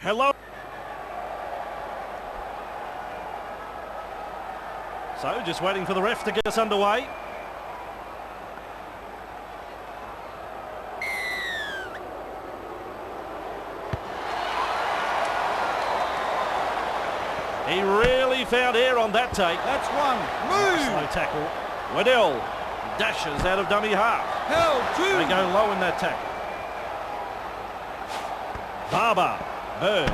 Hello. So, just waiting for the ref to get us underway. He really found air on that take. That's one. Move. Slow tackle. Waddell dashes out of dummy half. Held two. They go low in that tackle. Barber. Bird.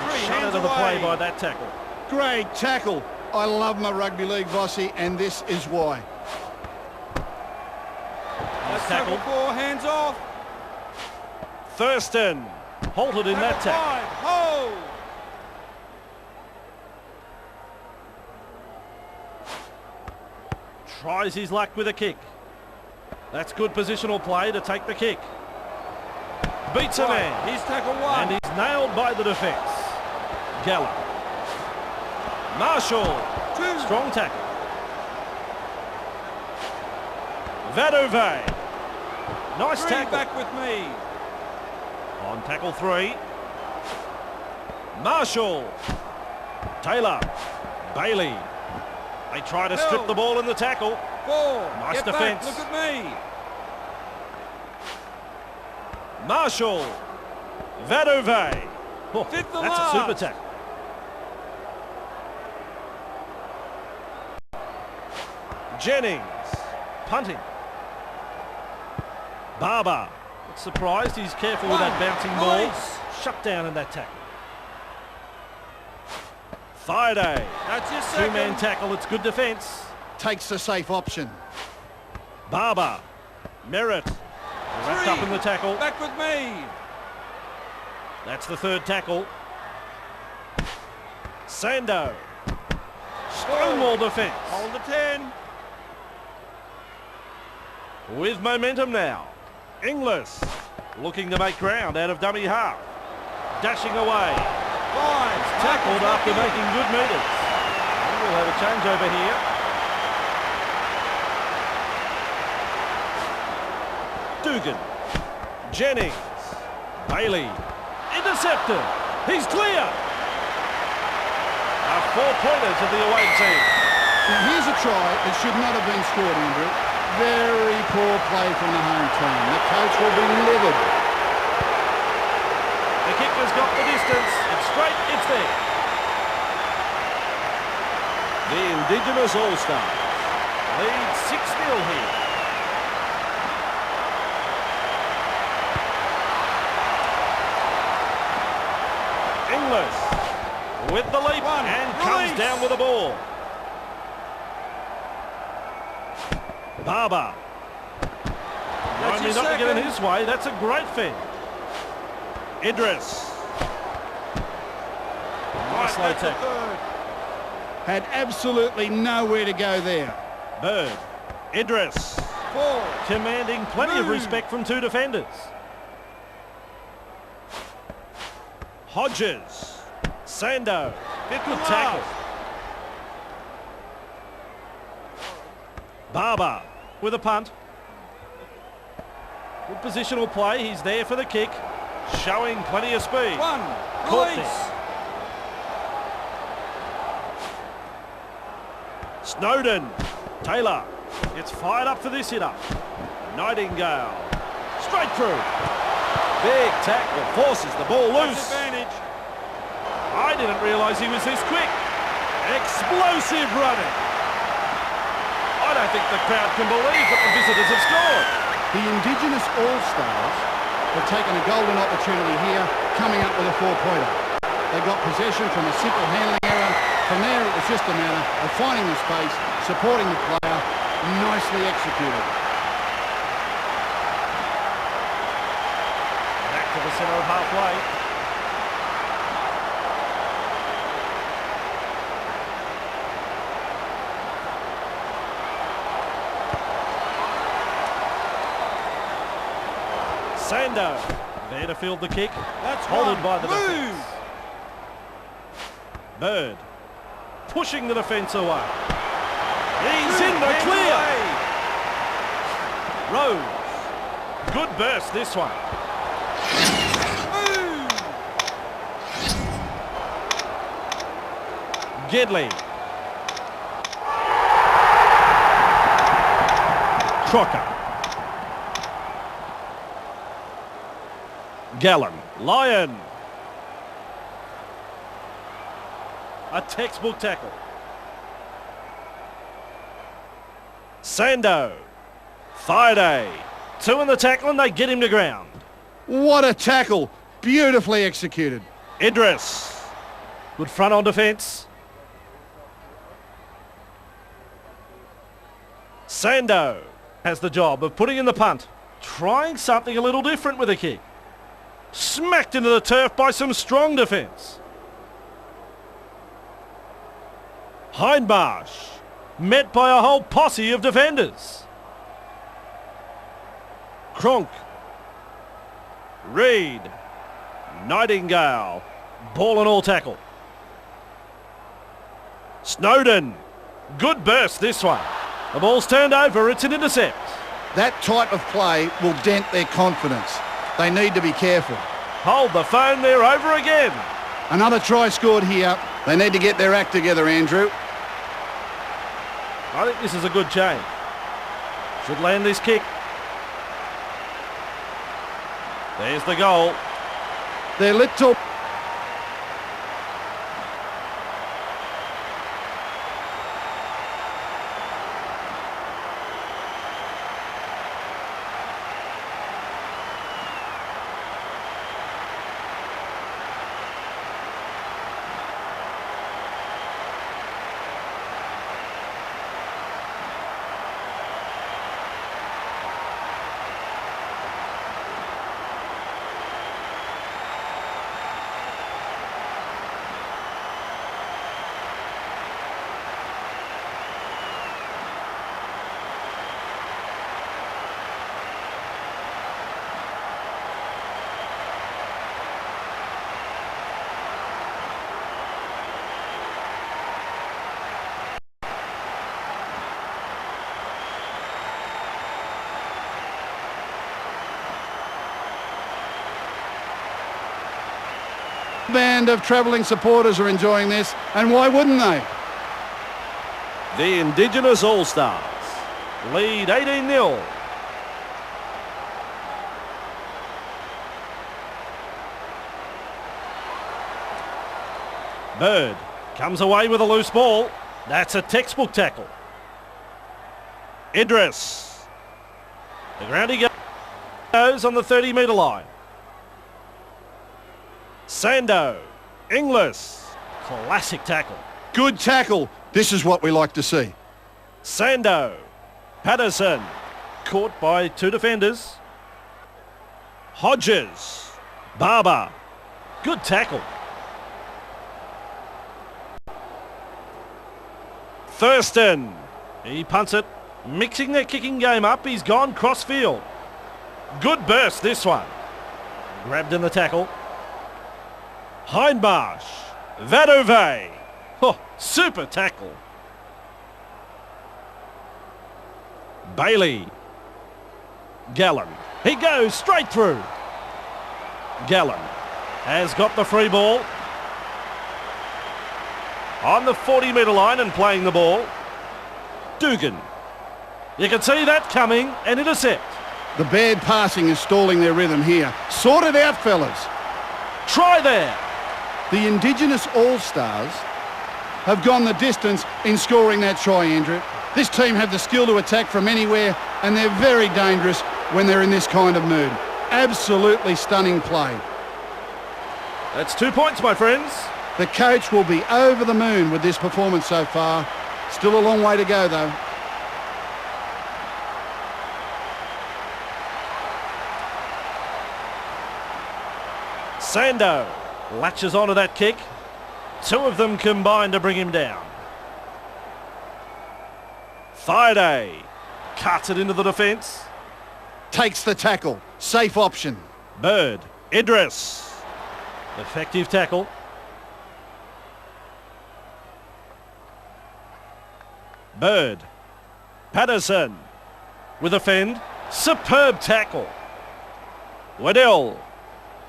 And shut out of the play by that tackle. Great tackle. I love my rugby league, Vossi, and this is why. Nice tackle. Four, hands off. Thurston halted in that tackle. Hold. Tries his luck with a kick. That's good positional play to take the kick. Beats a man. He's tackle one. And he's nailed by the defence. Gallup. Marshall. Two. Strong tackle. Vadove. Nice tackle. Back with me. On tackle 3. Marshall. Taylor. Bailey. They try to strip the ball in the tackle. 4. Nice Get defence. Back. Look at me. Marshall. Vadove. Oh, Fifth that's and last. a super tackle. Jennings. Punting. Barber. Surprised he's careful with that bouncing ball. Nice. Shut down in that tackle. Thaiday. That's your second. Two-man tackle. It's good defence. Takes the safe option. Barber. Merritt. Wrapped up in the tackle. Back with me. That's the third tackle. Sando. Stonewall defence. Hold the 10. With momentum now. Inglis looking to make ground out of dummy half. Dashing away. Fine. Tackled after making good meters. And we'll have a change over here. Dugan. Jennings. Bailey. Intercepted. He's clear. 4 pointers of the away team. Now here's a try that should not have been scored, Andrew. Very poor play from the home team. The coach will be livid. The kicker's got the distance. It's straight. It's there. The Indigenous All-Stars lead 6-0 here. Inglis with the leap and comes down with the ball. Barber. Only not to get in his way. That's a great fin. Idris. Nice low tackle. Had absolutely nowhere to go there. Bird. Idris. 4. Commanding plenty of respect from 2 defenders. Hodges. Sando. Good tackle. Barber with a punt. Good positional play. He's there for the kick. Showing plenty of speed. Caught there. Snowden. Taylor gets fired up for this hit-up. Nightingale. Straight through. Big tackle. Forces the ball loose. Advantage. I didn't realise he was this quick. Explosive running. I don't think the crowd can believe that the visitors have scored. The Indigenous All-Stars have taken a golden opportunity here, coming up with a 4-pointer. They got possession from a simple handling error. From there, it was just a matter of finding the space, supporting the player, nicely executed. Back to the centre of halfway. Sando there to field the kick. That's holded by the defence. Bird pushing the defence away. He's in the clear. Rose. Good burst this one. Gedley. Crocker. Gallen. Lyon. A textbook tackle. Sando. Thaiday. Two in the tackle and they get him to ground. What a tackle. Beautifully executed. Idris. Good front on defence. Sando has the job of putting in the punt. Trying something a little different with a kick. Smacked into the turf by some strong defence. Hindmarsh. Met by a whole posse of defenders. Cronk. Reed. Nightingale. Ball and all tackle. Snowden. Good burst this one. The ball's turned over, it's an intercept. That type of play will dent their confidence. They need to be careful. Hold the phone, they're over again. Another try scored here. They need to get their act together, Andrew. I think this is a good change. Should land this kick. There's the goal. They're little... band of travelling supporters are enjoying this, and why wouldn't they? The Indigenous All-Stars lead 18-0. Bird comes away with a loose ball. That's a textbook tackle. Idris. The ground he goes on the 30-metre line. Sando. Inglis. Classic tackle. Good tackle. This is what we like to see. Sando. Patterson. Caught by two defenders. Hodges. Barber. Good tackle. Thurston. He punts it. Mixing their kicking game up. He's gone cross-field. Good burst, this one. Grabbed in the tackle. Hindmarsh. Vadove. Oh, super tackle. Bailey. Gallen. He goes straight through. Gallen has got the free ball. On the 40-metre line and playing the ball. Dugan. You can see that coming and intercept. The bad passing is stalling their rhythm here. Sort it out, fellas. Try there. The Indigenous All-Stars have gone the distance in scoring that try, Andrew. This team have the skill to attack from anywhere, and they're very dangerous when they're in this kind of mood. Absolutely stunning play. That's 2 points, my friends. The coach will be over the moon with this performance so far. Still a long way to go, though. Sando latches onto that kick. Two of them combine to bring him down. Thaiday cuts it into the defence. Takes the tackle. Safe option. Bird. Idris. Effective tackle. Bird. Patterson. With a fend. Superb tackle. Waddell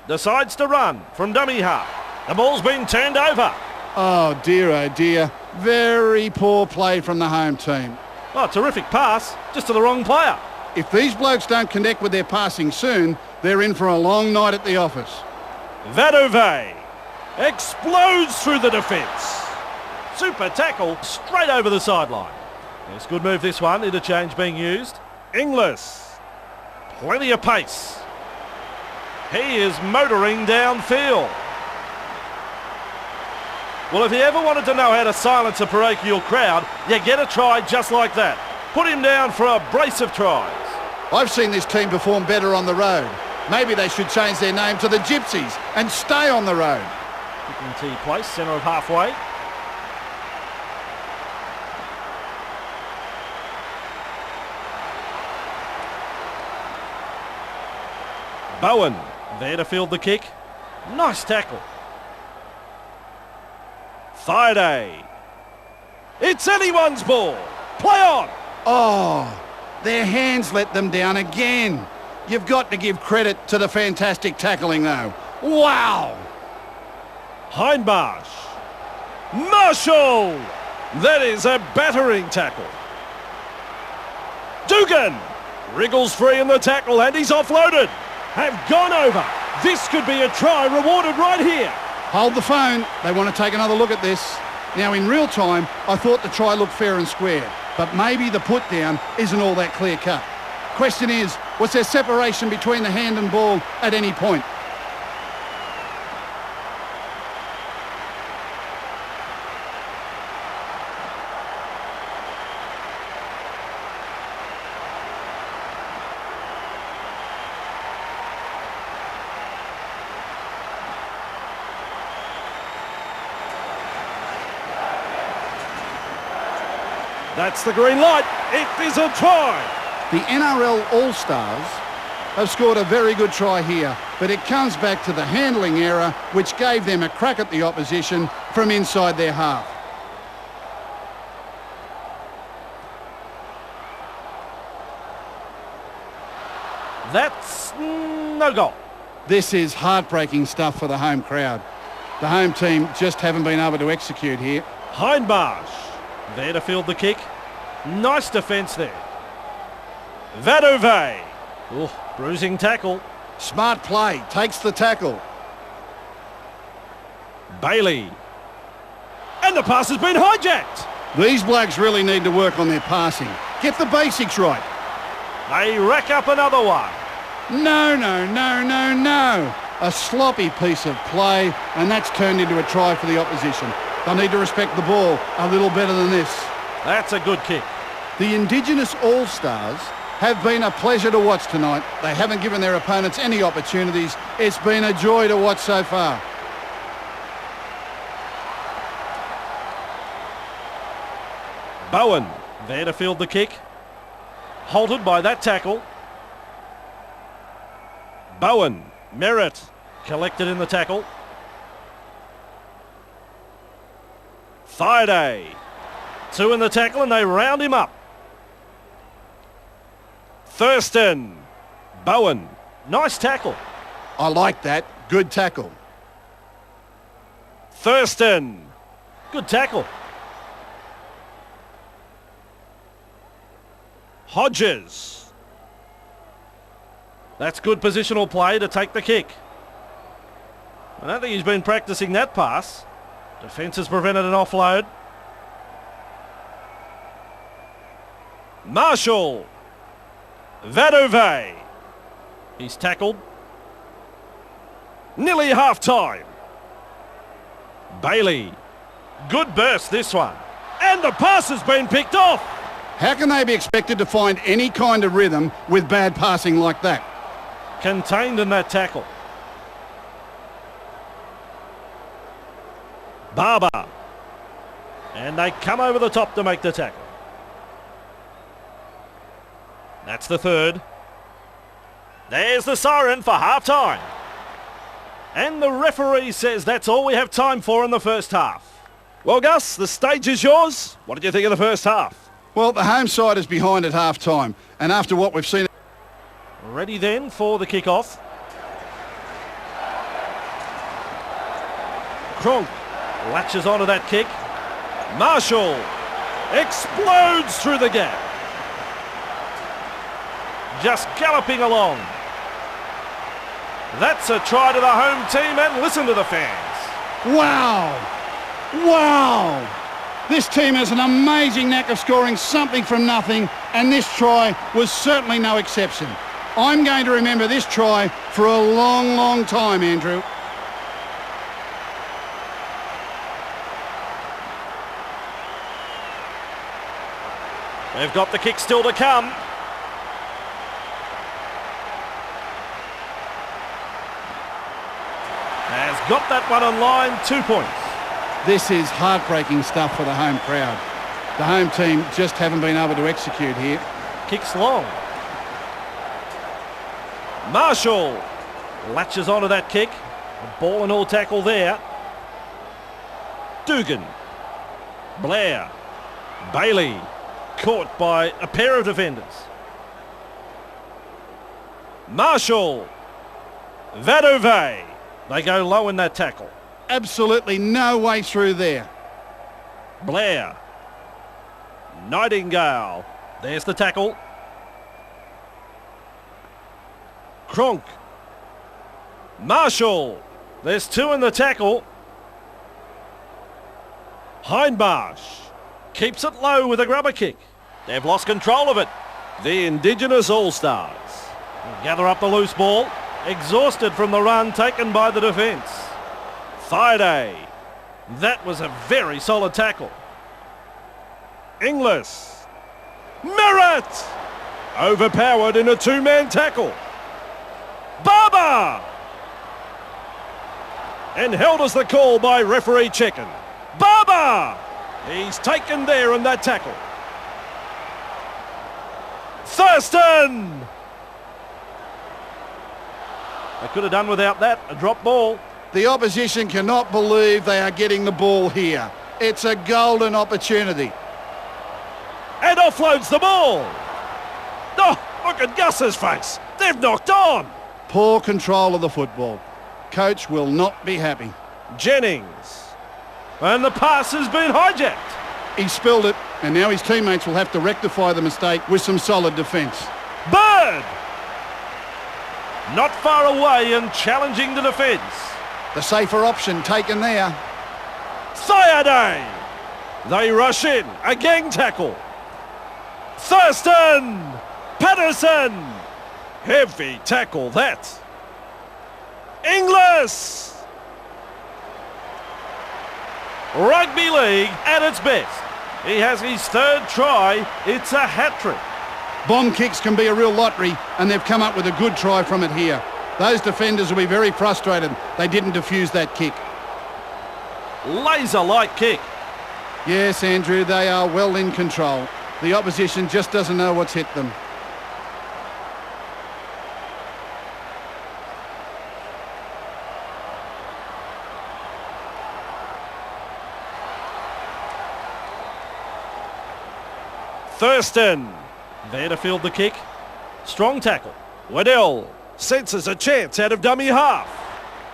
decides to run from dummy half. The ball's been turned over. Oh dear, very poor play from the home team. Oh, terrific pass, just to the wrong player. If these blokes don't connect with their passing soon, they're in for a long night at the office. Vadove explodes through the defence. Super tackle straight over the sideline. Yes, good move this one, interchange being used. Inglis, plenty of pace. He is motoring downfield. Well, if you ever wanted to know how to silence a parochial crowd, you get a try just like that. Put him down for a brace of tries. I've seen this team perform better on the road. Maybe they should change their name to the Gypsies and stay on the road. Kicking tee place, centre of halfway. Bowen, there to field the kick. Nice tackle. Thaiday. It's anyone's ball. Play on. Oh, their hands let them down again. You've got to give credit to the fantastic tackling though. Wow. Hindmarsh. Marshall. That is a battering tackle. Dugan. Wriggles free in the tackle and he's offloaded. Have gone over. This could be a try rewarded right here. Hold the phone. They want to take another look at this. Now, in real time, I thought the try looked fair and square, but maybe the put down isn't all that clear cut. Question is, was there separation between the hand and ball at any point? That's the green light. It is a try. The NRL All-Stars have scored a very good try here, but it comes back to the handling error which gave them a crack at the opposition from inside their half. That's no goal. This is heartbreaking stuff for the home crowd. The home team just haven't been able to execute here. Hindmarsh, there to field the kick. Nice defence there. Vadove. Oh, bruising tackle. Smart play, takes the tackle. Bailey. And the pass has been hijacked. These blokes really need to work on their passing. Get the basics right. They rack up another one. No. A sloppy piece of play, and that's turned into a try for the opposition. They'll need to respect the ball a little better than this. That's a good kick. The Indigenous All-Stars have been a pleasure to watch tonight. They haven't given their opponents any opportunities. It's been a joy to watch so far. Bowen, there to field the kick. Halted by that tackle. Bowen, Merritt, collected in the tackle. Thaiday. Two in the tackle and they round him up. Thurston. Bowen. Nice tackle. I like that. Good tackle. Thurston. Good tackle. Hodges. That's good positional play to take the kick. I don't think he's been practicing that pass. Defence has prevented an offload. Marshall. Vadove. He's tackled. Nearly half time. Bailey. Good burst this one. And the pass has been picked off. How can they be expected to find any kind of rhythm with bad passing like that? Contained in that tackle. Barber. And they come over the top to make the tackle. That's the third. There's the siren for half-time. And the referee says that's all we have time for in the first half. Well, Gus, the stage is yours. What did you think of the first half? Well, the home side is behind at half-time, and after what we've seen... Ready then for the kick-off. Kronk. latches onto that kick. Marshall explodes through the gap. Just galloping along. That's a try to the home team, and listen to the fans. Wow! Wow! This team has an amazing knack of scoring something from nothing, and this try was certainly no exception. I'm going to remember this try for a long, long time, Andrew. They've got the kick still to come. Has got that one on line, 2 points. This is heartbreaking stuff for the home crowd. The home team just haven't been able to execute here. Kicks long. Marshall latches onto that kick. A ball and all tackle there. Dugan. Blair. Bailey. Caught by a pair of defenders. Marshall. Vadove. They go low in that tackle. Absolutely no way through there. Blair. Nightingale. There's the tackle. Cronk. Marshall. There's 2 in the tackle. Hindmarsh keeps it low with a grubber kick. They've lost control of it. The Indigenous All-Stars gather up the loose ball, exhausted from the run taken by the defence. Thaiday. That was a very solid tackle. Inglis. Merritt. Overpowered in a 2-man tackle. Barber. And held as the call by referee Checken. Barber. He's taken there in that tackle. Thurston. They could have done without that. A drop ball. The opposition cannot believe they are getting the ball here. It's a golden opportunity. And offloads the ball. Oh, look at Gus's face. They've knocked on. Poor control of the football. Coach will not be happy. Jennings. And the pass has been hijacked. He spilled it, and now his teammates will have to rectify the mistake with some solid defence. Bird. Not far away and challenging the defence. The safer option taken there. Thaiday. They rush in. A gang tackle. Thurston. Patterson. Heavy tackle that. Inglis. Rugby league at its best. He has his 3rd try. It's a hat-trick. Bomb kicks can be a real lottery, and they've come up with a good try from it here. Those defenders will be very frustrated they didn't defuse that kick. Laser-like kick. Yes, Andrew, they are well in control. The opposition just doesn't know what's hit them. Thurston. There to field the kick. Strong tackle. Waddell senses a chance out of dummy half.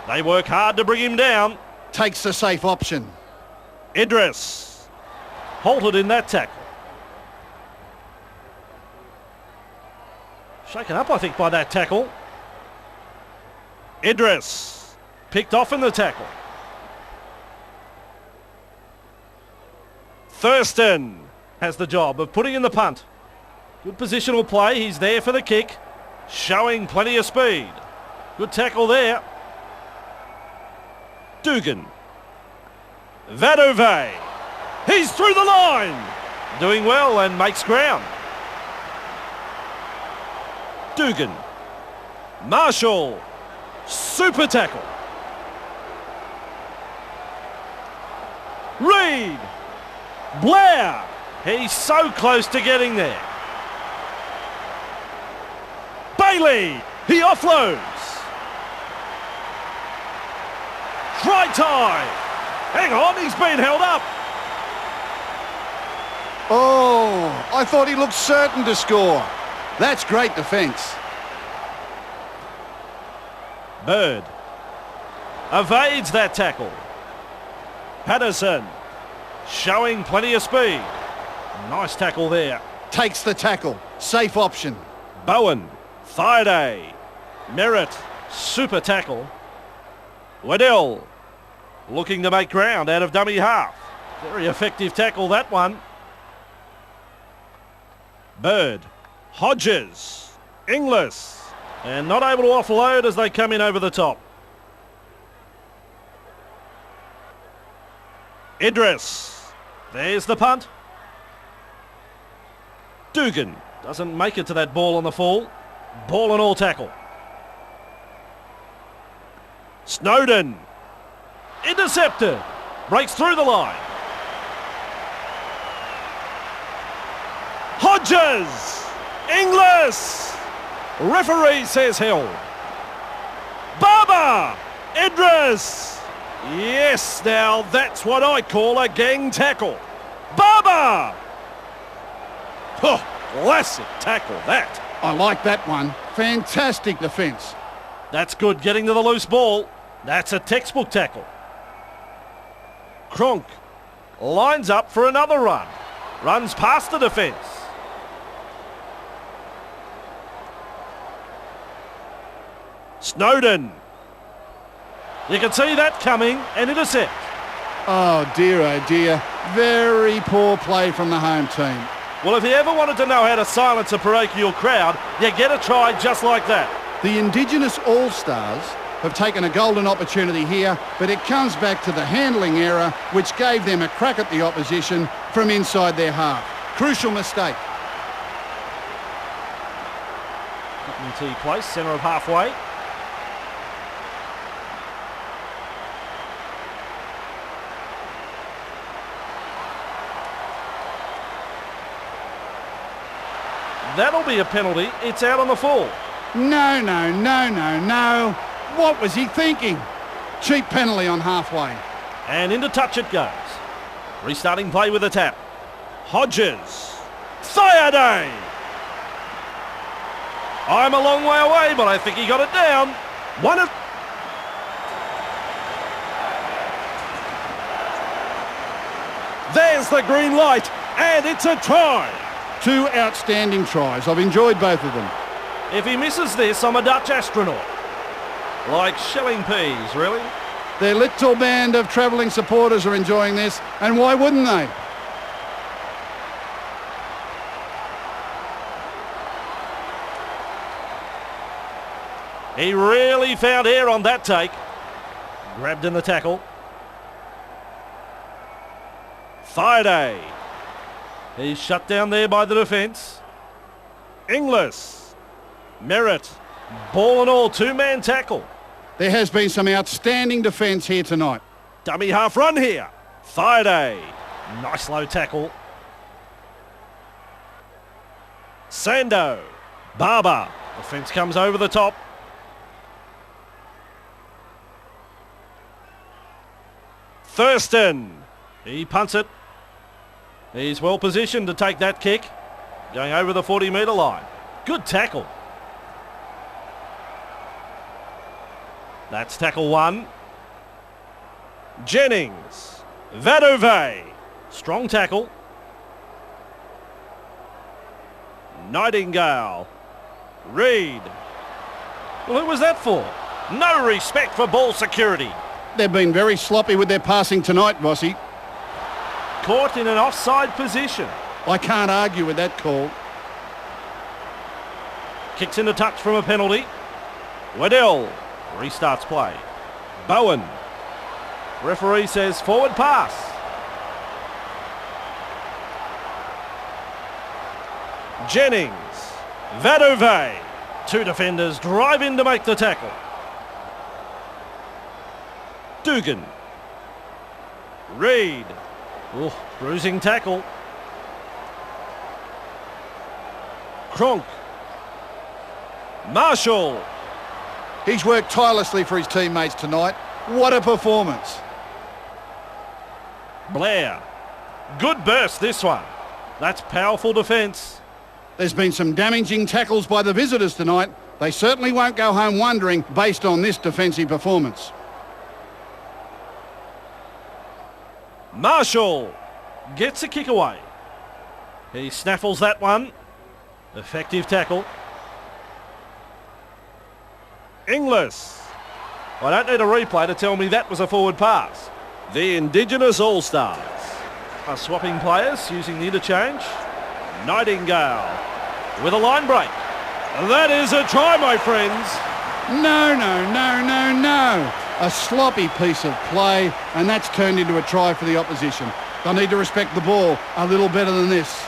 They work hard to bring him down. Takes the safe option. Idris. Halted in that tackle. Shaken up, I think, by that tackle. Idris. Picked off in the tackle. Thurston has the job of putting in the punt. Good positional play. He's there for the kick. Showing plenty of speed. Good tackle there. Dugan. Vadove. He's through the line. Doing well and makes ground. Dugan. Marshall. Super tackle. Reed. Blair. He's so close to getting there. Bailey. He offloads. Try time. Hang on, he's been held up. Oh, I thought he looked certain to score. That's great defence. Bird evades that tackle. Patterson showing plenty of speed. Nice tackle there. Takes the tackle. Safe option. Bowen. Thaiday. Merritt. Super tackle. Waddell looking to make ground out of dummy half. Very effective tackle, that one. Bird. Hodges. Inglis. And not able to offload as they come in over the top. Idris. There's the punt. Dugan doesn't make it to that ball on the fall. Ball and all tackle. Snowden. Intercepted. Breaks through the line. Hodges. Inglis. Referee says held. Barber. Idris. Yes, now that's what I call a gang tackle. Barber. Oh, classic tackle that. I like that one. Fantastic defence. That's good getting to the loose ball. That's a textbook tackle. Cronk lines up for another run. Runs past the defence. Snowden. You can see that coming and intercept. Oh dear, very poor play from the home team. Well, if you ever wanted to know how to silence a parochial crowd, you get a try just like that. The Indigenous All-Stars have taken a golden opportunity here, but it comes back to the handling error which gave them a crack at the opposition from inside their half. Crucial mistake. Kicking to place, centre of halfway. That'll be a penalty. It's out on the fall. No. What was he thinking? Cheap penalty on halfway. And into touch it goes. Restarting play with a tap. Hodges. Thaiday. I'm a long way away, but I think he got it down. One of... There's the green light, and it's a try. Two outstanding tries. I've enjoyed both of them. If he misses this, I'm a Dutch astronaut. Like shelling peas, really? Their little band of travelling supporters are enjoying this, and why wouldn't they? He really found air on that take. Grabbed in the tackle. Thaiday. He's shut down there by the defence. Inglis. Merritt. Ball and all, two-man tackle. There has been some outstanding defence here tonight. Dummy half run here. Thaiday. Nice low tackle. Sando. Barber. Defence comes over the top. Thurston. He punts it. He's well positioned to take that kick. Going over the 40-metre line. Good tackle. That's tackle one. Jennings. Vadove. Strong tackle. Nightingale. Reed. Well, who was that for? No respect for ball security. They've been very sloppy with their passing tonight, Bossy. Caught in an offside position. I can't argue with that call. Kicks into touch from a penalty. Waddell restarts play. Bowen. Referee says forward pass. Jennings. Vadove. Two defenders drive in to make the tackle. Dugan. Reed. Oh, bruising tackle. Cronk. Marshall. He's worked tirelessly for his teammates tonight. What a performance. Blair. Good burst this one. That's powerful defence. There's been some damaging tackles by the visitors tonight. They certainly won't go home wondering based on this defensive performance. Marshall gets a kick away. He snaffles that one. Effective tackle. Inglis. I don't need a replay to tell me that was a forward pass. The Indigenous All-Stars are swapping players using the interchange. Nightingale with a line break. That is a try, my friends. No. A sloppy piece of play, and that's turned into a try for the opposition. They'll need to respect the ball a little better than this.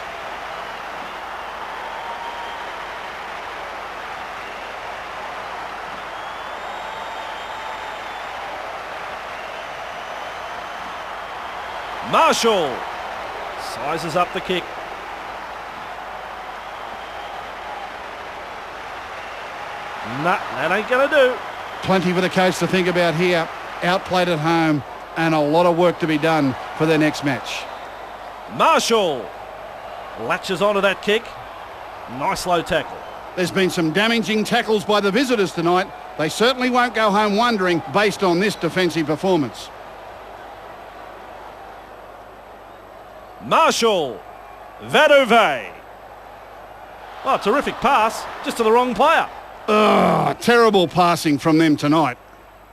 Marshall sizes up the kick. Nah, that ain't going to do. Plenty for the coach to think about here. Outplayed at home and a lot of work to be done for their next match. Marshall latches onto that kick. Nice low tackle. There's been some damaging tackles by the visitors tonight. They certainly won't go home wondering based on this defensive performance. Marshall. Vadove. Oh, terrific pass, just to the wrong player. Terrible passing from them tonight.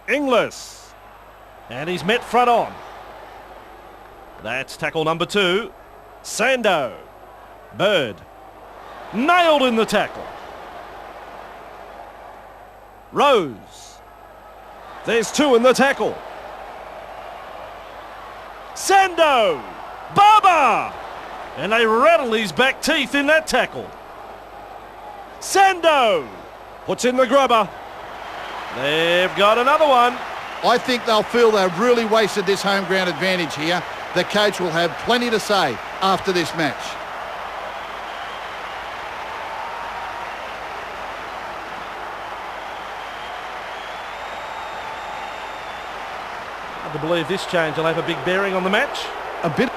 Inglis. And he's met front on. That's tackle number 2. Sando. Bird. Nailed in the tackle. Rose. There's 2 in the tackle. Sando. Barber. And they rattle his back teeth in that tackle. Sando. Puts in the grubber. They've got another one. I think they'll feel they've really wasted this home ground advantage here. The coach will have plenty to say after this match. Hard to believe this change will have a big bearing on the match. A bit.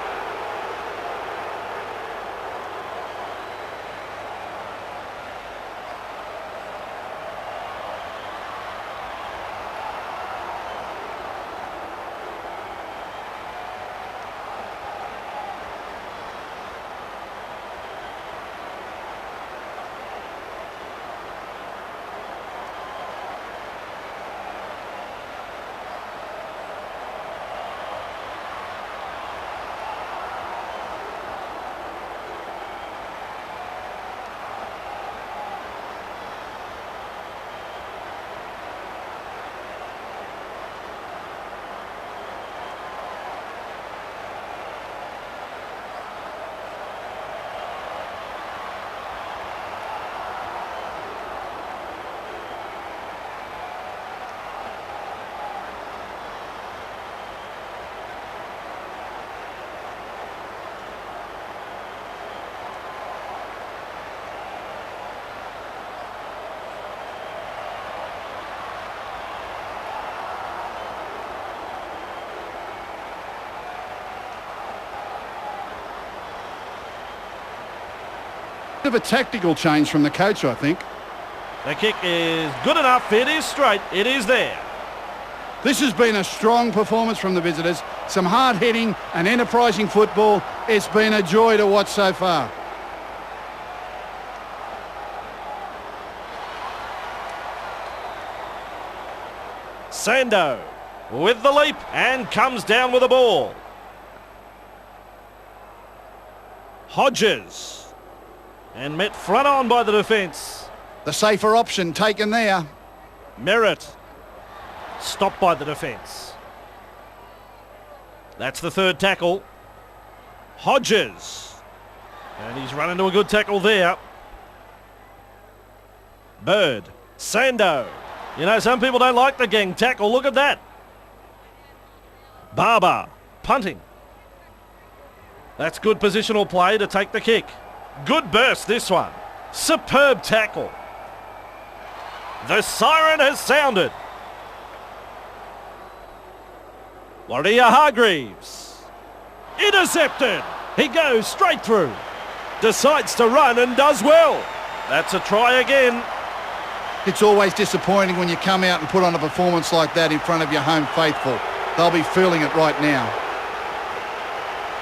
Bit of a tactical change from the coach, I think. The kick is good enough. It is straight. It is there. This has been a strong performance from the visitors. Some hard hitting and enterprising football. It's been a joy to watch so far. Sando with the leap and comes down with the ball. Hodges. And met front on by the defence. The safer option taken there. Merritt. Stopped by the defence. That's the third tackle. Hodges. And he's run into a good tackle there. Bird. Sando. You know, some people don't like the gang tackle. Look at that. Barber. Punting. That's good positional play to take the kick. Good burst, this one. Superb tackle. The siren has sounded. Warrior Hargreaves. Intercepted. He goes straight through. Decides to run and does well. That's a try again. It's always disappointing when you come out and put on a performance like that in front of your home faithful. They'll be feeling it right now.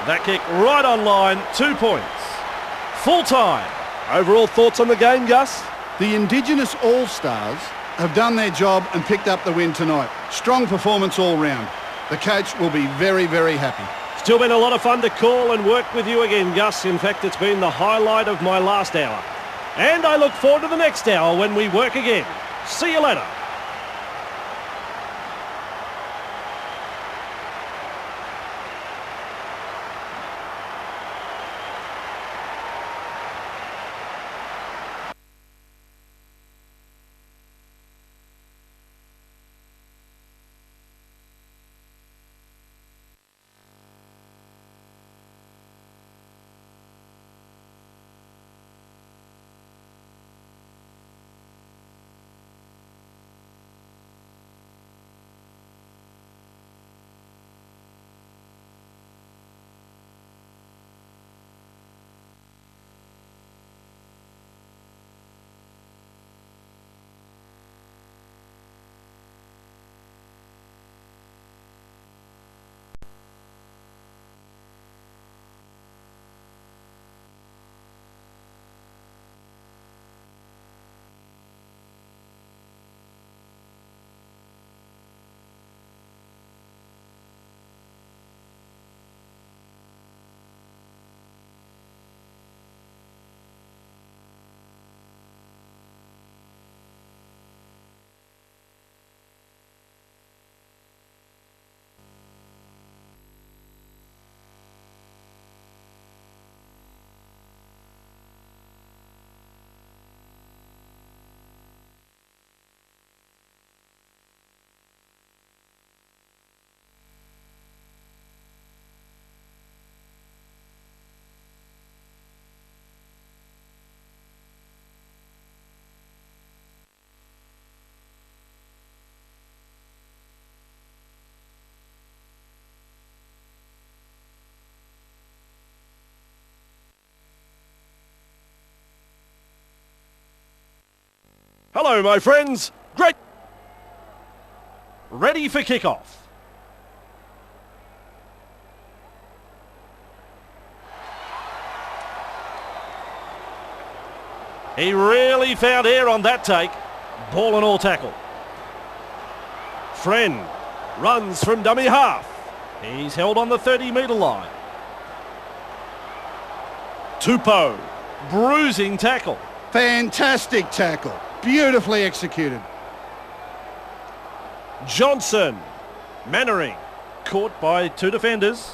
That kick right on line, 2 points. Full time. Overall thoughts on the game, Gus? The Indigenous All-Stars have done their job and picked up the win tonight. Strong performance all round. The coach will be very, very happy. Still been a lot of fun to call and work with you again, Gus. In fact, it's been the highlight of my last hour. And I look forward to the next hour when we work again. See you later. Hello, my friends. Great. Ready for kickoff. He really found air on that take. Ball and all tackle. Friend runs from dummy half. He's held on the 30-metre line. Tupou, bruising tackle. Fantastic tackle. Beautifully executed. Johnson, Mannering, caught by 2 defenders.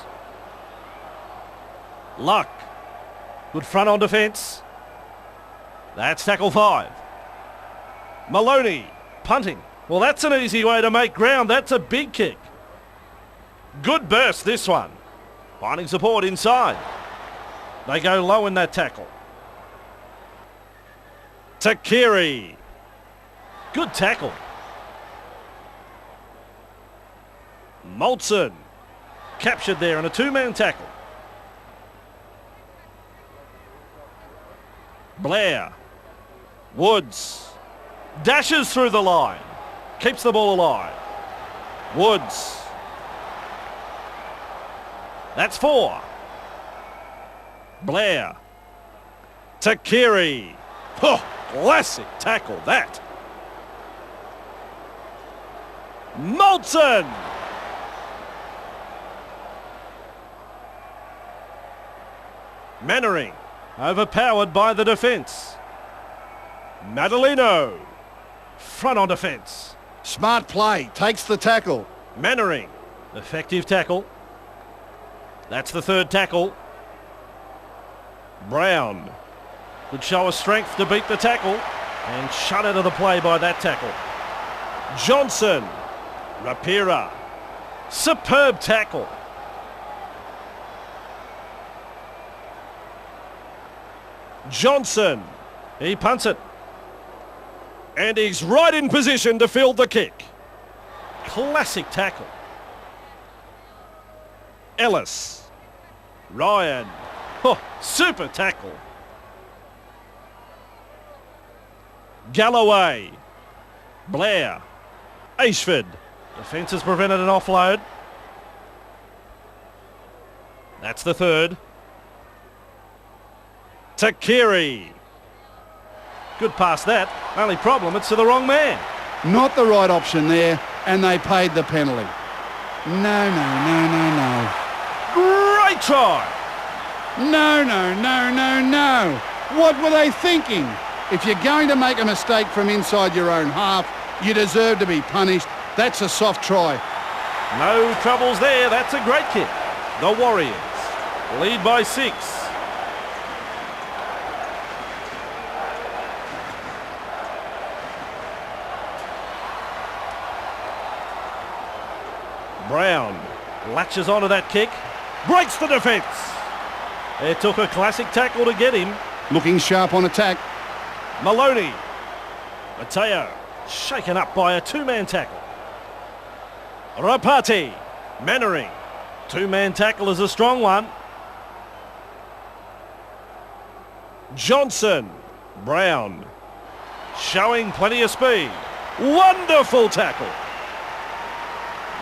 Luck, good front on defence. That's tackle 5. Maloney, punting. Well, that's an easy way to make ground. That's a big kick. Good burst, this one. Finding support inside. They go low in that tackle. Takiri. Good tackle. Molson. Captured there in a 2-man tackle. Blair. Woods. Dashes through the line. Keeps the ball alive. Woods. That's 4. Blair. Takiri. Oh, classic tackle, that. Molson. Mannering, overpowered by the defence. Madalino, front on defence. Smart play, takes the tackle. Mannering, effective tackle. That's the 3rd tackle. Brown, could show a strength to beat the tackle and shut out of the play by that tackle. Johnson, Rapira, superb tackle. Johnson, he punts it. And he's right in position to field the kick. Classic tackle. Ellis, Ryan, oh, super tackle. Galloway, Blair, Ashford. Defence has prevented an offload. That's the third. Takiri. Good pass that. Only problem, it's to the wrong man. Not the right option there, and they paid the penalty. No. Great try. No. What were they thinking? If you're going to make a mistake from inside your own half, you deserve to be punished. That's a soft try. No troubles there. That's a great kick. The Warriors lead by 6. Brown latches onto that kick, breaks the defence. It took a classic tackle to get him. Looking sharp on attack. Maloney. Mateo shaken up by a two-man tackle. Rapati. Mannering. Two-man tackle is a strong one. Johnson. Brown. Showing plenty of speed. Wonderful tackle.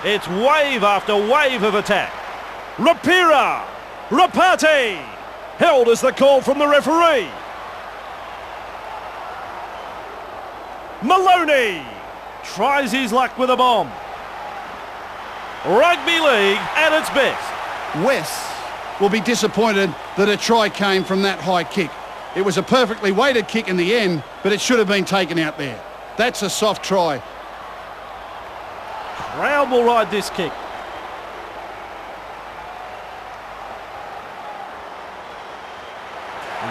It's wave after wave of attack. Rapira. Rapati. Held as the call from the referee. Maloney tries his luck with a bomb. Rugby league at its best. Wes will be disappointed that a try came from that high kick. It was a perfectly weighted kick in the end, but it should have been taken out there. That's a soft try. Crowd will ride this kick.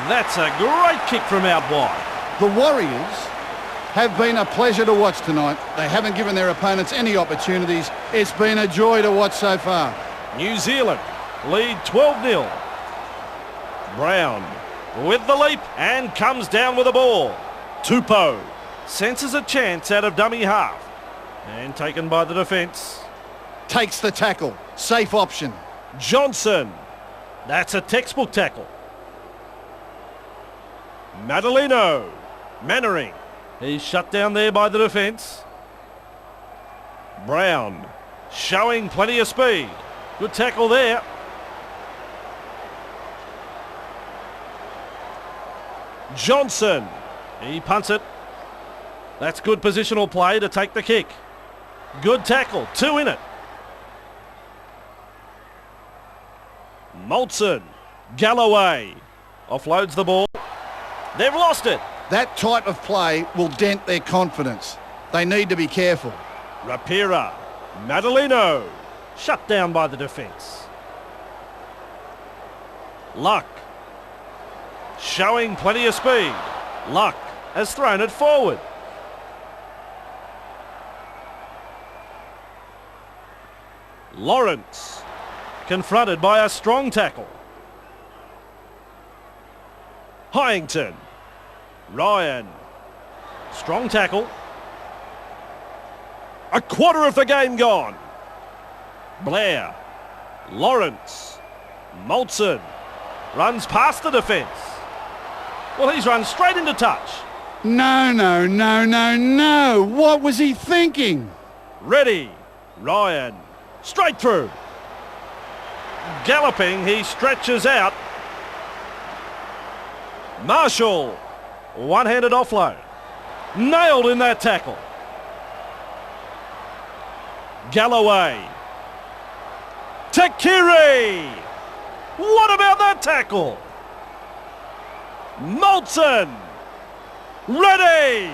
That's a great kick from out wide. The Warriors have been a pleasure to watch tonight. They haven't given their opponents any opportunities. It's been a joy to watch so far. New Zealand lead 12-0. Brown with the leap and comes down with the ball. Tupou senses a chance out of dummy half and taken by the defence. Takes the tackle. Safe option. Johnson. That's a textbook tackle. Madalino. Mannering. He's shut down there by the defence. Brown showing plenty of speed. Good tackle there. Johnson. He punts it. That's good positional play to take the kick. Good tackle. 2 in it. Molson. Galloway. Offloads the ball. They've lost it. That type of play will dent their confidence. They need to be careful. Rapira. Madalino. Shut down by the defence. Luck. Showing plenty of speed. Luck has thrown it forward. Lawrence. Confronted by a strong tackle. Hyington. Ryan. Strong tackle. A quarter of the game gone. Blair. Lawrence. Molson. Runs past the defence. Well, he's run straight into touch. No. What was he thinking? Ready. Ryan. Straight through. Galloping, he stretches out. Marshall. One-handed offload. Nailed in that tackle. Galloway. Takiri. What about that tackle? Molson. Ready.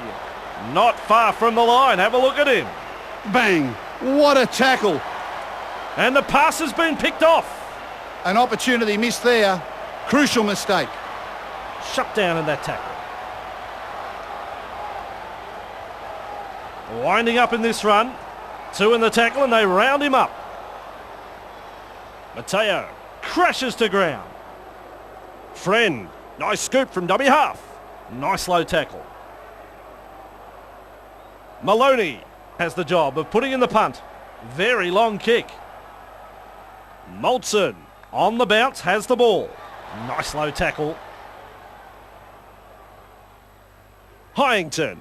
Not far from the line. Have a look at him. Bang. What a tackle. And the pass has been picked off. An opportunity missed there. Crucial mistake. Shut down in that tackle. Winding up in this run. 2 in the tackle and they round him up. Mateo crashes to ground. Friend. Nice scoop from dummy half. Nice low tackle. Maloney has the job of putting in the punt. Very long kick. Molson on the bounce has the ball. Nice low tackle. Hyington.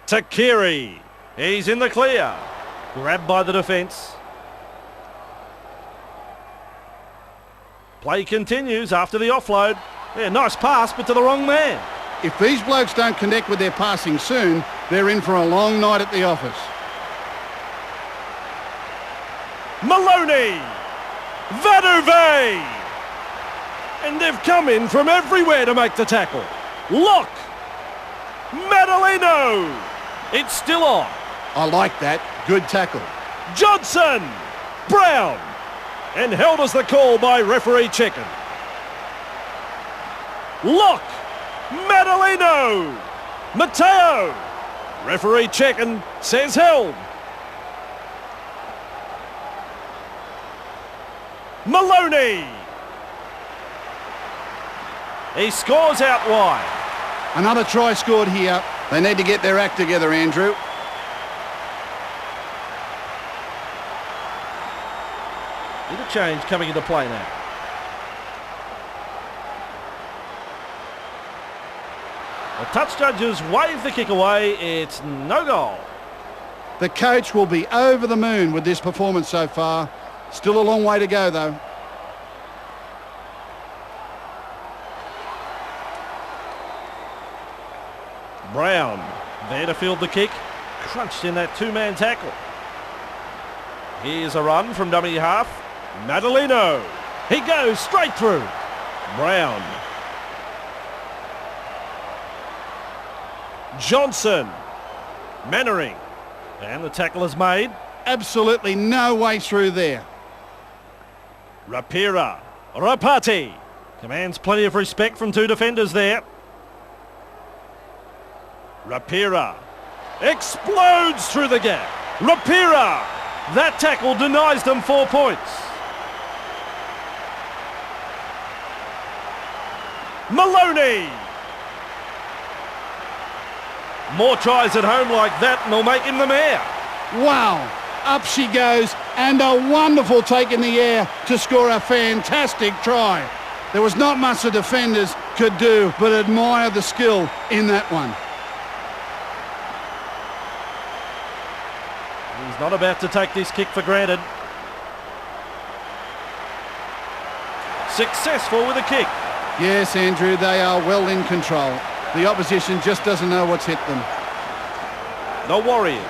Takiri. He's in the clear. Grabbed by the defence. Play continues after the offload. Yeah, nice pass, but to the wrong man. If these blokes don't connect with their passing soon, they're in for a long night at the office. Maloney! Vaduve! And they've come in from everywhere to make the tackle. Lock! Madaleno! It's still on. I like that. Good tackle. Johnson! Brown! And held as the call by referee Chicken. Lock! Madaleno! Mateo! Referee Chicken says held. Maloney! He scores out wide. Another try scored here. They need to get their act together, Andrew. Interchange coming into play now. The touch judges wave the kick away. It's no goal. The coach will be over the moon with this performance so far. Still a long way to go, though. Brown there to field the kick. Crunched in that two-man tackle. Here's a run from dummy half. Madaleno. He goes straight through. Brown. Johnson. Mannering. And the tackle is made. Absolutely no way through there. Rapira. Rapati. Commands plenty of respect from two defenders there. Rapira. Explodes through the gap. Rapira. That tackle denies them 4 points. Maloney. More tries at home like that and they'll make him the mayor. Wow. Up she goes, and a wonderful take in the air to score a fantastic try. There was not much the defenders could do but admire the skill in that one. He's not about to take this kick for granted. Successful with a kick. Yes, Andrew, they are well in control. The opposition just doesn't know what's hit them. The Warriors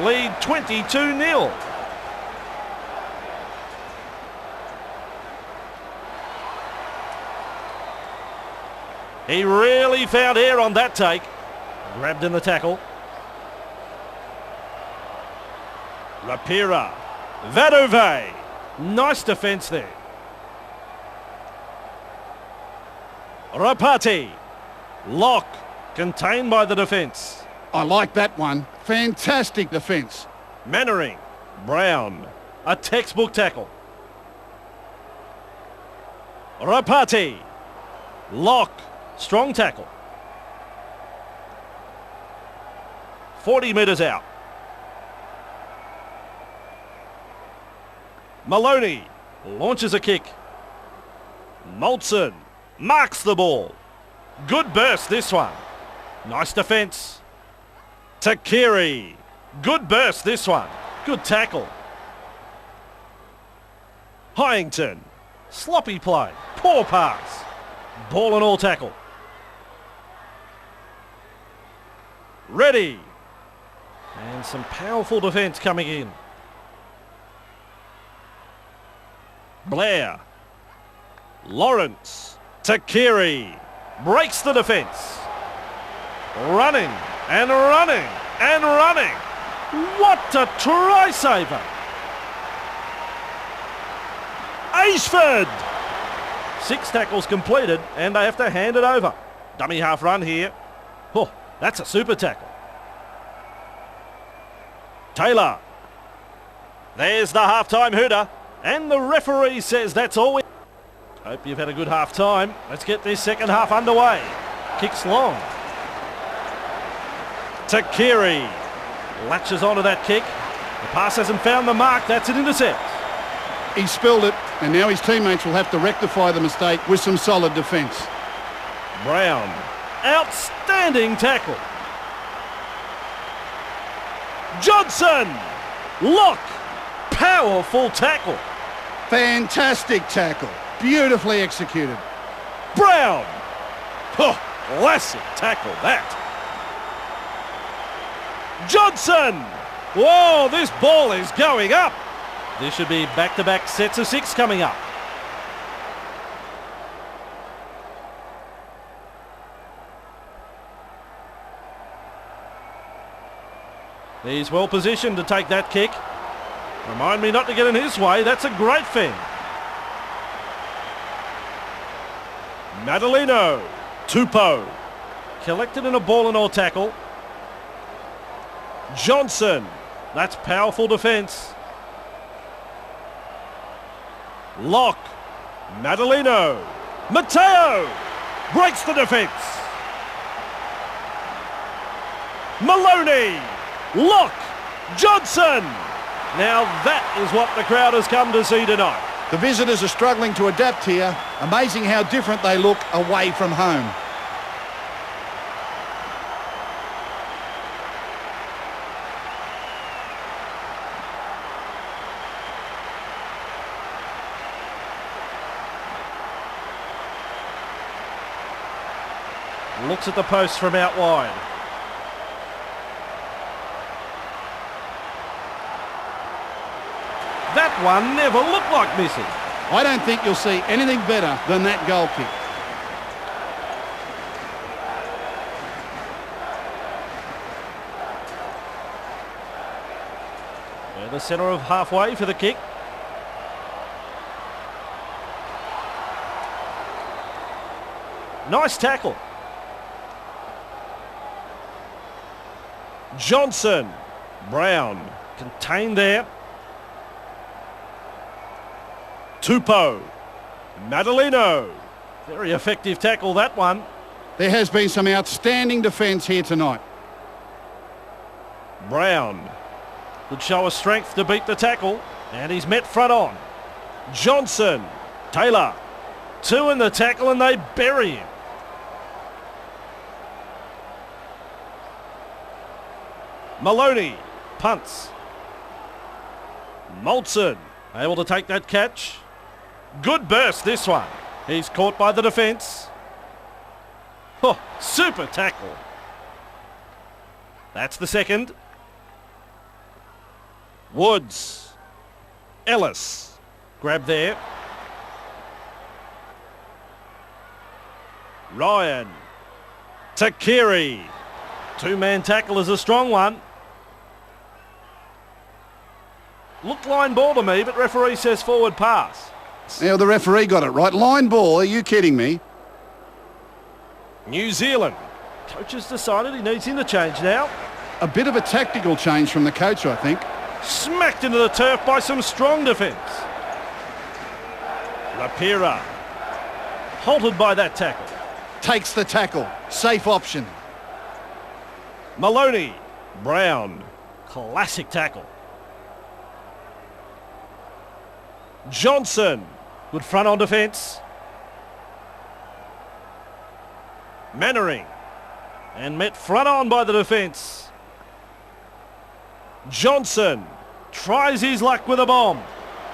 lead 22-0. He really found air on that take. Grabbed in the tackle. Rapira. Vaduve. Nice defence there. Rapati. Lock. Contained by the defence. I like that one. Fantastic defence. Mannering. Brown. A textbook tackle. Rapati. Lock. Strong tackle. 40 metres out. Maloney launches a kick. Molson marks the ball. Good burst this one. Nice defence. Takiri. Good burst this one. Good tackle. Hyington. Sloppy play. Poor pass. Ball and all tackle. Ready. And some powerful defence coming in. Blair. Lawrence. Takiri. Breaks the defence. Running and running and running. What a try saver. Ashford. 6 tackles completed and they have to hand it over. Dummy half run here. Oh, that's a super tackle. Taylor. There's the half-time hooter. And the referee says that's all. Hope you've had a good half-time. Let's get this second half underway. Kicks long. Takiri latches onto that kick. The pass hasn't found the mark. That's an intercept. He spilled it, and now his teammates will have to rectify the mistake with some solid defence. Brown. Outstanding tackle. Johnson. Lock. Powerful tackle. Fantastic tackle. Beautifully executed. Brown! Oh, classic tackle that. Johnson! Whoa, this ball is going up. This should be back-to-back sets of 6 coming up. He's well positioned to take that kick. Remind me not to get in his way. That's a great fin. Madalino. Tupou. Collected in a ball and all tackle. Johnson. That's powerful defence. Lock. Madalino. Mateo. Breaks the defence. Maloney. Lock. Johnson. Now that is what the crowd has come to see tonight. The visitors are struggling to adapt here. Amazing how different they look away from home. Looks at the post from out wide. That one never looked like missing. I don't think you'll see anything better than that goal kick. They're the centre of halfway for the kick. Nice tackle. Johnson. Brown. Contained there. Tupou. Madalino. Very effective tackle, that one. There has been some outstanding defence here tonight. Brown. Could show a strength to beat the tackle. And he's met front on. Johnson. Taylor. 2 in the tackle and they bury him. Maloney. Punts. Moulton. Able to take that catch. Good burst, this one. He's caught by the defence. Oh, super tackle. That's the second. Woods. Ellis. Grab there. Ryan. Takiri. 2-man tackle is a strong one. Looked line ball to me, but referee says forward pass. Now the referee got it right. Line ball, are you kidding me? New Zealand. Coach has decided he needs him to change now. A bit of a tactical change from the coach, I think. Smacked into the turf by some strong defence. Lapira. Halted by that tackle. Takes the tackle. Safe option. Maloney. Brown. Classic tackle. Johnson. Good front on defence. Mannering. And met front on by the defence. Johnson. Tries his luck with a bomb.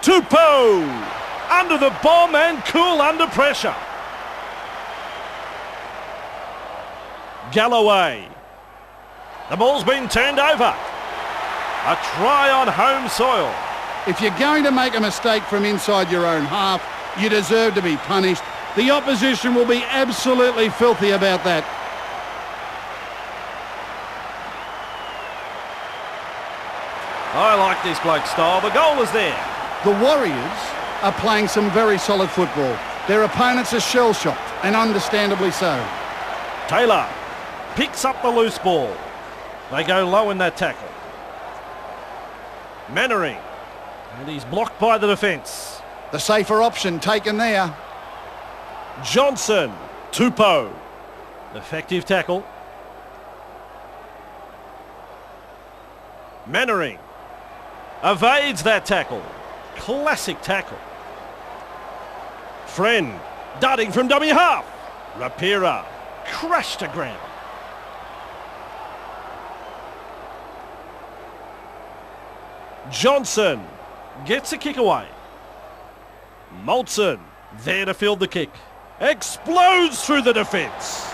Tupou. Under the bomb and cool under pressure. Galloway. The ball's been turned over. A try on home soil. If you're going to make a mistake from inside your own half, you deserve to be punished. The opposition will be absolutely filthy about that. I like this bloke's style. The goal is there. The Warriors are playing some very solid football. Their opponents are shell-shocked, and understandably so. Taylor picks up the loose ball. They go low in that tackle. Mannering. And he's blocked by the defence. The safer option taken there. Johnson. Tupou. Effective tackle. Mannering. Evades that tackle. Classic tackle. Friend. Darting from dummy half. Rapira. Crashed to ground. Johnson. Gets a kick away. Moulton. There to field the kick. Explodes through the defence.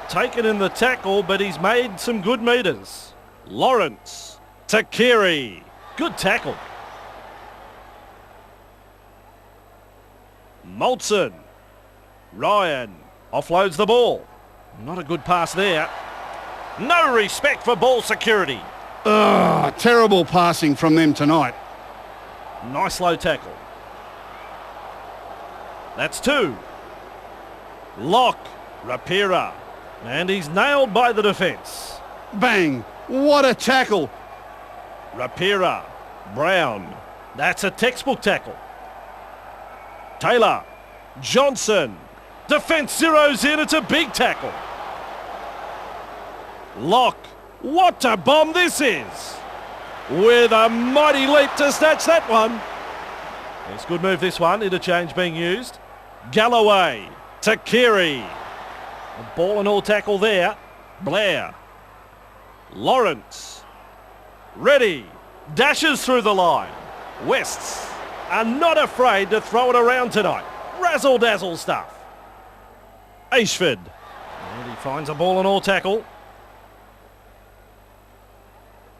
Taken in the tackle, but he's made some good metres. Lawrence. Takiri. Good tackle. Molson. Ryan. Offloads the ball. Not a good pass there. No respect for ball security. Terrible passing from them tonight. Nice low tackle. That's two. Lock. Rapira. And he's nailed by the defence. Bang! What a tackle! Rapira. Brown. That's a textbook tackle. Taylor. Johnson. Defence zeroes in. It's a big tackle. Lock. What a bomb this is. With a mighty leap to snatch that one. It's a good move this one. Interchange being used. Galloway. Takiri. A ball and all tackle there. Blair. Lawrence. Ready. Dashes through the line. Wests are not afraid to throw it around tonight. Razzle-dazzle stuff. Ashford. And he finds a ball and all tackle.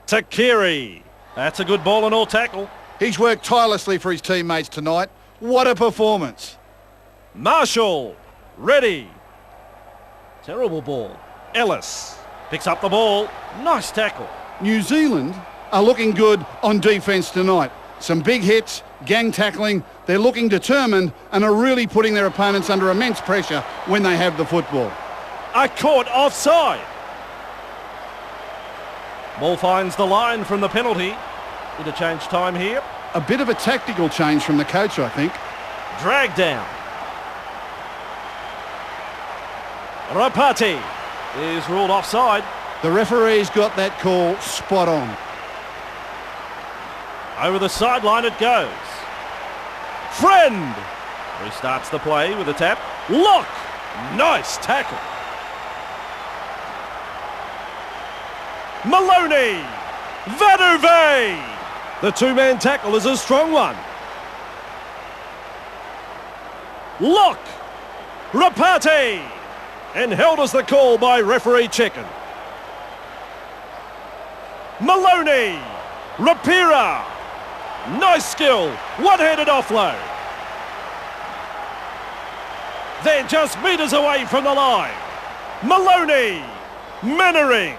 Takiri. That's a good ball and all tackle. He's worked tirelessly for his teammates tonight. What a performance. Marshall. Ready. Terrible ball. Ellis. Picks up the ball. Nice tackle. New Zealand are looking good on defence tonight. Some big hits, gang tackling. They're looking determined and are really putting their opponents under immense pressure when they have the football. A caught offside. Ball finds the line from the penalty. Interchange time here. A bit of a tactical change from the coach, I think. Drag down. Rapati is ruled offside. The referee's got that call spot on. Over the sideline it goes. Friend restarts the play with a tap. Lock. Nice tackle. Maloney. Vaduve. The two-man tackle is a strong one. Lock. Rapati. And held as the call by referee Chicken. Maloney. Rapira. Nice skill. One-handed offload. They're just metres away from the line. Maloney. Mannering.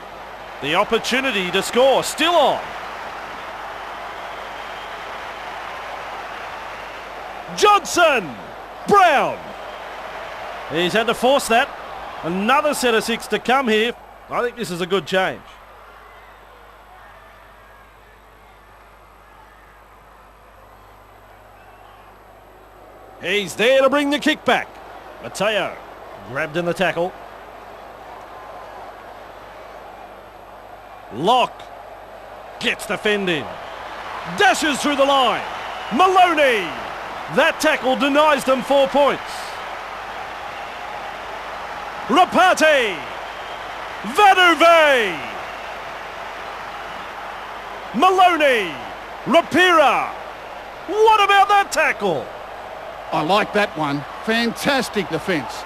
The opportunity to score still on. Johnson. Brown. He's had to force that. Another set of six to come here. I think this is a good change. He's there to bring the kick back. Mateo grabbed in the tackle. Lock gets the fend in. Dashes through the line. Maloney. That tackle denies them 4 points. Rapati. Vaduve. Maloney. Rapira. What about that tackle? I like that one. Fantastic defence.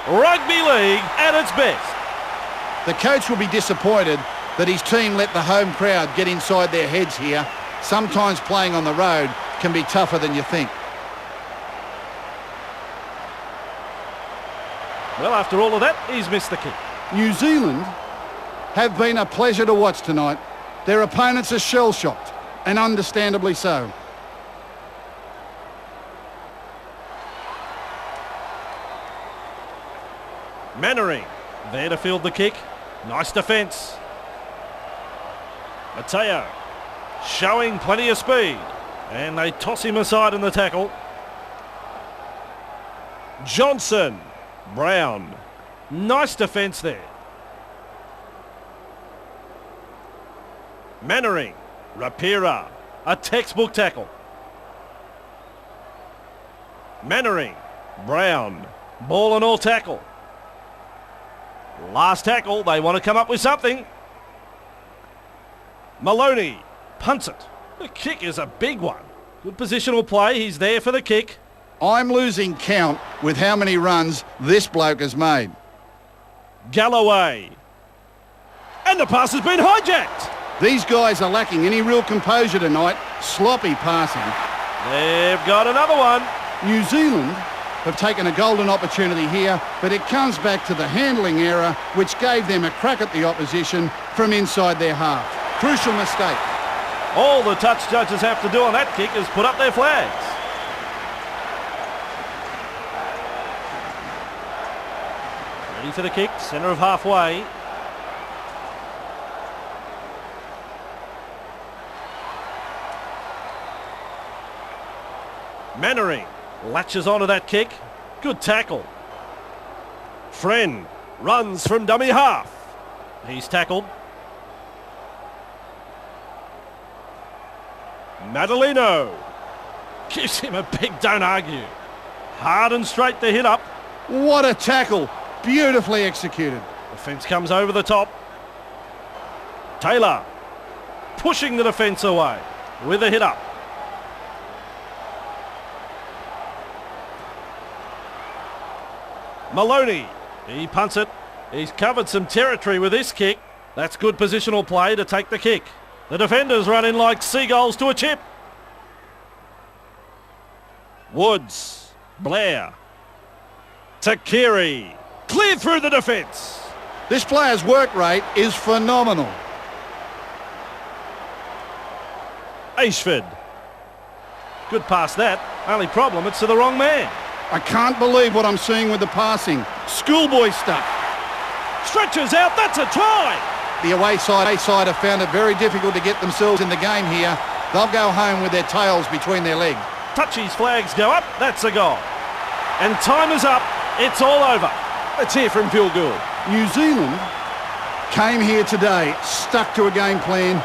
Rugby league at its best. The coach will be disappointed that his team let the home crowd get inside their heads here. Sometimes playing on the road can be tougher than you think. Well, after all of that, he's missed the kick. New Zealand have been a pleasure to watch tonight. Their opponents are shell-shocked, and understandably so. Mannering, there to field the kick. Nice defence. Mateo, showing plenty of speed. And they toss him aside in the tackle. Johnson. Brown. Nice defence there. Mannering. Rapira. A textbook tackle. Mannering. Brown. Ball and all tackle. Last tackle. They want to come up with something. Maloney punts it. The kick is a big one. Good positional play. He's there for the kick. I'm losing count with how many runs this bloke has made. Galloway. And the pass has been hijacked. These guys are lacking any real composure tonight. Sloppy passing. They've got another one. New Zealand have taken a golden opportunity here, but it comes back to the handling error, which gave them a crack at the opposition from inside their half. Crucial mistake. All the touch judges have to do on that kick is put up their flags. Ready for the kick, centre of halfway. Mannering latches onto that kick. Good tackle. Friend runs from dummy half. He's tackled. Madalino gives him a big don't argue. Hard and straight the hit up. What a tackle. Beautifully executed. Defence comes over the top. Taylor pushing the defence away with a hit up. Maloney, he punts it. He's covered some territory with this kick. That's good positional play to take the kick. The defenders run in like seagulls to a chip. Woods, Blair, Takiri, cleared through the defence. This player's work rate is phenomenal. Ashford. Good pass that. Only problem, it's to the wrong man. I can't believe what I'm seeing with the passing. Schoolboy stuff. Stretches out, that's a try. The away side have found it very difficult to get themselves in the game here. They'll go home with their tails between their legs. Touchy's flags go up, that's a goal. And time is up, it's all over. Let's hear from Phil Gould. New Zealand came here today, stuck to a game plan,